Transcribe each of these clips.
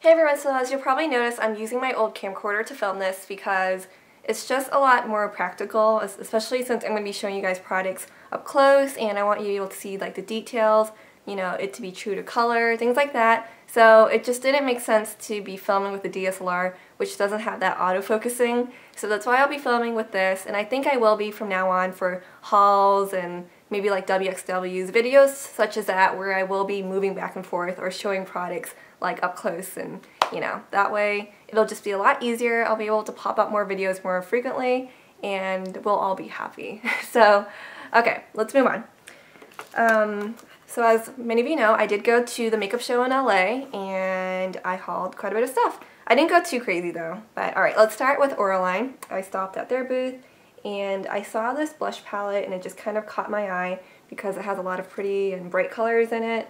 Hey everyone, so as you'll probably notice, I'm using my old camcorder to film this because it's just a lot more practical, especially since I'm going to be showing you guys products up close and I want you to be able to see like the details, you know, it to be true to color, things like that. So it just didn't make sense to be filming with the DSLR, which doesn't have that autofocusing. So that's why I'll be filming with this, and I think I will be from now on for hauls and maybe like WXWs, videos such as that where I will be moving back and forth or showing products like up close, and you know, that way it'll just be a lot easier. I'll be able to pop up more videos more frequently and we'll all be happy. So, okay, let's move on. So as many of you know, I did go to the makeup show in LA and I hauled quite a bit of stuff. I didn't go too crazy though, but alright, let's start with Auraline. I stopped at their booth and I saw this blush palette and it just kind of caught my eye because it has a lot of pretty and bright colors in it.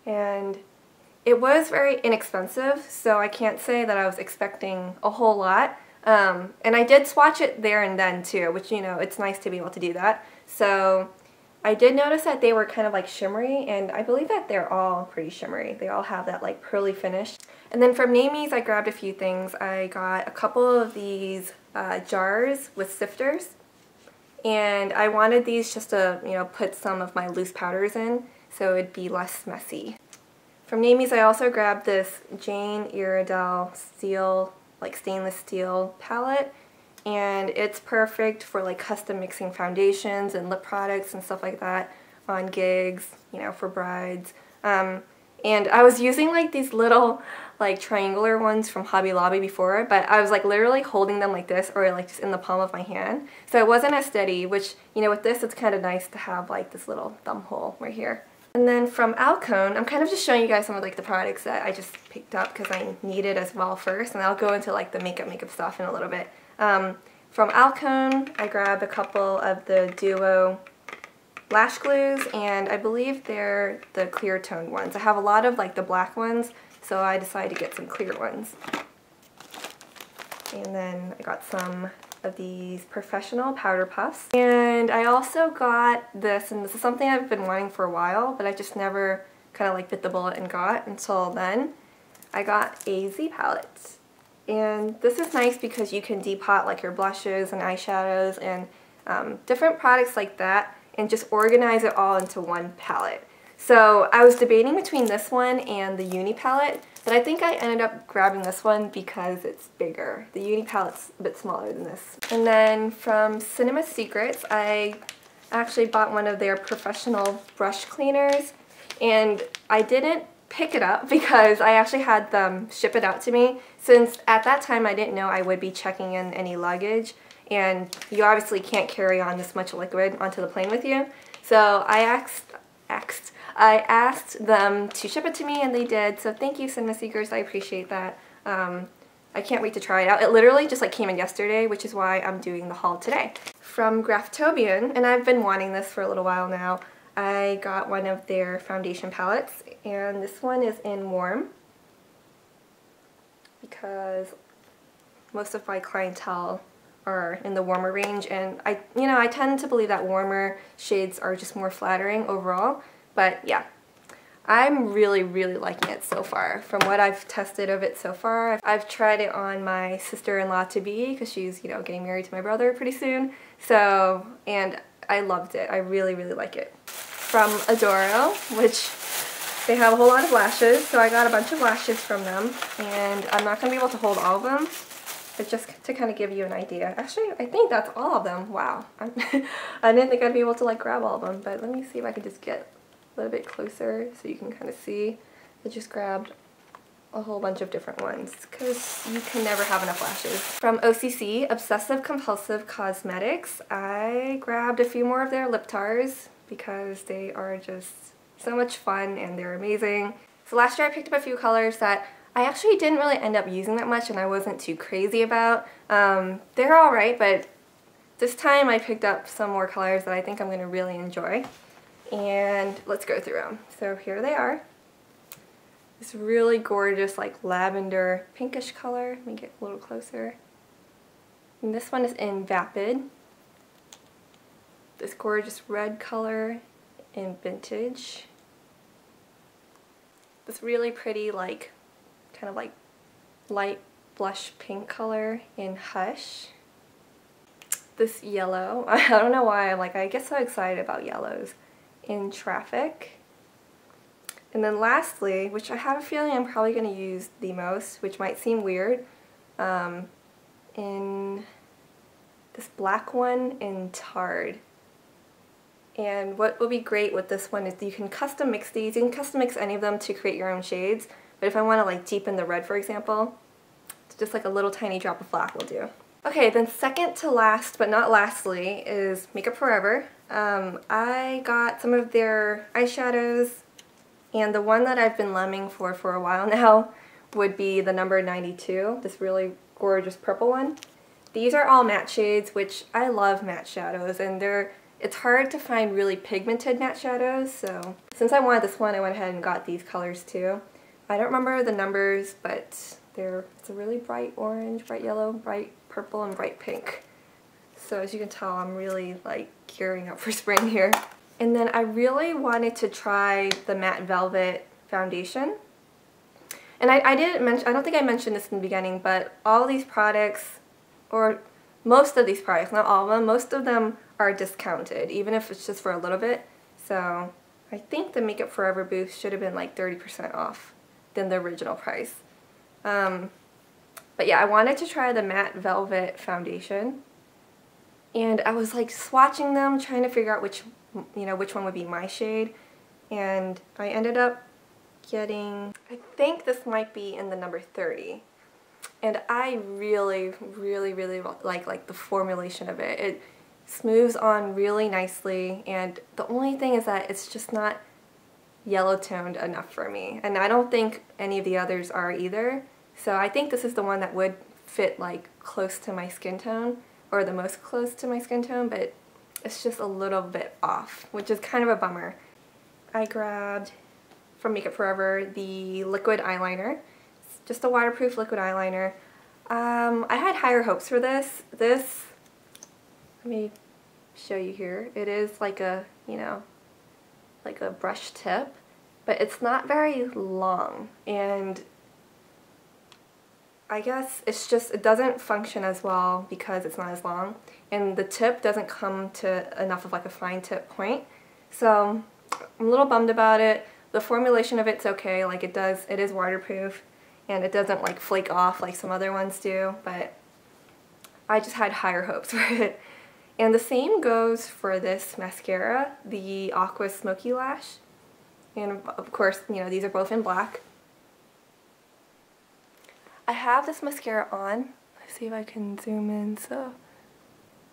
And it was very inexpensive, so I can't say that I was expecting a whole lot. And I did swatch it there and then too, which, you know, it's nice to be able to do that. So I did notice that they were kind of like shimmery, and I believe that they're all pretty shimmery. They all have that like pearly finish. And then from Naimie's I grabbed a few things. I got a couple of these jars with sifters, and I wanted these just to, you know, put some of my loose powders in so it'd be less messy. From Naimie's I also grabbed this Jane Iredale steel, like stainless steel palette, and it's perfect for like custom mixing foundations and lip products and stuff like that on gigs, you know, for brides. And I was using like these little like triangular ones from Hobby Lobby before, but I was like literally holding them like this or like just in the palm of my hand. So it wasn't as steady, which, you know, with this it's kind of nice to have like this little thumb hole right here. And then from Alcone, I'm kind of just showing you guys some of like the products that I just picked up because I needed as well first, and I'll go into like the makeup stuff in a little bit. From Alcone, I grabbed a couple of the Duo lash glues, and I believe they're the clear toned ones. I have a lot of like the black ones, so I decided to get some clear ones. And then I got some of these professional powder puffs. And I also got this, and this is something I've been wanting for a while, but I just never kind of like bit the bullet and got until then. I got a Z palette. And this is nice because you can depot like your blushes and eyeshadows and different products like that and just organize it all into one palette. So I was debating between this one and the Uni palette, but I think I ended up grabbing this one because it's bigger. The Uni palette's a bit smaller than this. And then from Cinema Secrets, I actually bought one of their professional brush cleaners, and I didn't pick it up because I actually had them ship it out to me, since at that time I didn't know I would be checking in any luggage, and you obviously can't carry on this much liquid onto the plane with you. So I asked them to ship it to me, and they did, so thank you, Cinema Seekers, I appreciate that. I can't wait to try it out. It literally just like came in yesterday, which is why I'm doing the haul today. From Graftobian, and I've been wanting this for a little while now, I got one of their foundation palettes, and this one is in warm because most of my clientele are in the warmer range, and I tend to believe that warmer shades are just more flattering overall. But yeah, I'm really liking it so far. From what I've tested of it so far, I've tried it on my sister-in-law to be, because she's, you know, getting married to my brother pretty soon. So, and I loved it. I really like it. From Adoro, which they have a whole lot of lashes, so I got a bunch of lashes from them, and I'm not going to be able to hold all of them, but just to kind of give you an idea. Actually, I think that's all of them. Wow. I didn't think I'd be able to like grab all of them, but let me see if I can just get a little bit closer so you can kind of see. I just grabbed a whole bunch of different ones because you can never have enough lashes. From OCC, Obsessive Compulsive Cosmetics, I grabbed a few more of their lip tars because they are just so much fun and they're amazing. So last year I picked up a few colors that I actually didn't really end up using that much and I wasn't too crazy about. They're alright, but this time I picked up some more colors that I think I'm going to really enjoy. And let's go through them. So here they are. This really gorgeous like lavender pinkish color. Let me get a little closer. And this one is in Vapid. This gorgeous red color in Vintage. This really pretty like kind of like light blush pink color in Hush. This yellow, I don't know why, I get so excited about yellows, in Traffic. And then lastly, which I have a feeling I'm probably going to use the most, which might seem weird, in this black one in Tard. And what will be great with this one is you can custom mix these. You can custom mix any of them to create your own shades. But if I want to like deepen the red, for example, just like a little tiny drop of black will do. Okay, then second to last, but not lastly, is Makeup Forever. I got some of their eyeshadows, and the one that I've been lemming for a while now would be the number 92, this really gorgeous purple one. These are all matte shades, which I love matte shadows, and it's hard to find really pigmented matte shadows, so since I wanted this one, I went ahead and got these colors too. I don't remember the numbers, but it's a really bright orange, bright yellow, bright purple, and bright pink. So as you can tell, I'm really like gearing up for spring here. And then I really wanted to try the Matte Velvet foundation. And I don't think I mentioned this in the beginning, but all these products, or most of these products, not all of them, most of them are discounted, even if it's just for a little bit. So I think the Makeup Forever booth should have been like 30% off than the original price. But yeah, I wanted to try the Matte Velvet foundation, and I was like swatching them, trying to figure out which one would be my shade, and I ended up getting, I think this might be in the number 30, and I really like the formulation of it. It smooths on really nicely, and the only thing is that it's just not yellow toned enough for me, and I don't think any of the others are either. So I think this is the one that would fit like close to my skin tone, or the most close to my skin tone, but it's just a little bit off, which is kind of a bummer. I grabbed from Makeup Forever the liquid eyeliner. It's just a waterproof liquid eyeliner. I had higher hopes for this. Let me show you here. It is like a, like a brush tip, but it's not very long, and I guess it's just, it doesn't function as well because it's not as long, and the tip doesn't come to enough of like a fine tip point. So I'm a little bummed about it. The formulation of it's okay, like it is waterproof, and it doesn't like flake off like some other ones do, but I just had higher hopes for it. And the same goes for this mascara, the Aqua Smoky Lash, and of course, these are both in black. I have this mascara on. Let's see if I can zoom in,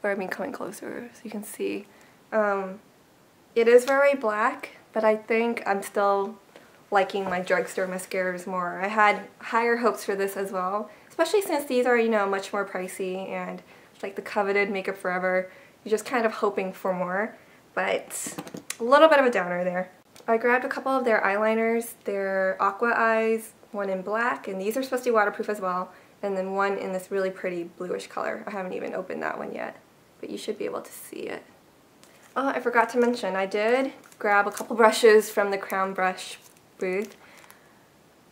coming closer so you can see. It is very black, but I think I'm still liking my drugstore mascaras more. I had higher hopes for this as well, especially since these are, much more pricey, and like the coveted Makeup Forever, you're just kind of hoping for more, but a little bit of a downer there. I grabbed a couple of their eyeliners, their Aqua Eyes, one in black, and these are supposed to be waterproof as well, and then one in this really pretty bluish color. I haven't even opened that one yet, but you should be able to see it. Oh, I forgot to mention, I did grab a couple brushes from the Crown Brush booth.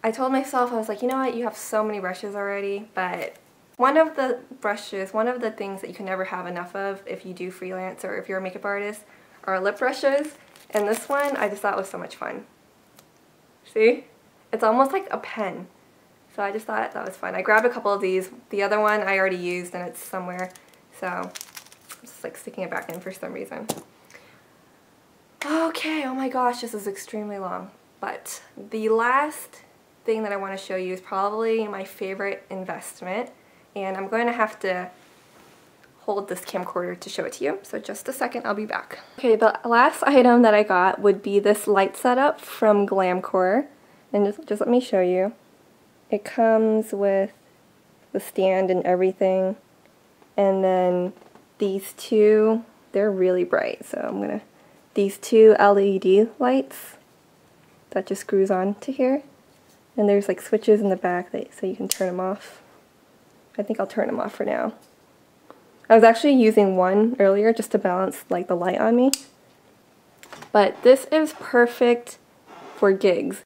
I told myself, I was like, you know what, you have so many brushes already, but one of the things that you can never have enough of if you do freelance or if you're a makeup artist are lip brushes, and this one I just thought was so much fun. See? It's almost like a pen. So I just thought that was fun. I grabbed a couple of these. The other one I already used and it's somewhere. So I'm just like sticking it back in for some reason. Okay, oh my gosh, this is extremely long. But the last thing that I want to show you is probably my favorite investment. And I'm going to have to hold this camcorder to show it to you. So just a second, I'll be back. Okay, the last item that I got would be this light setup from Glamcor. And just let me show you. It comes with the stand and everything. And then these two, they're really bright. So these two LED lights that just screws on to here. And there's like switches in the back so you can turn them off. I think I'll turn them off for now. I was actually using one earlier just to balance like the light on me. But this is perfect for gigs.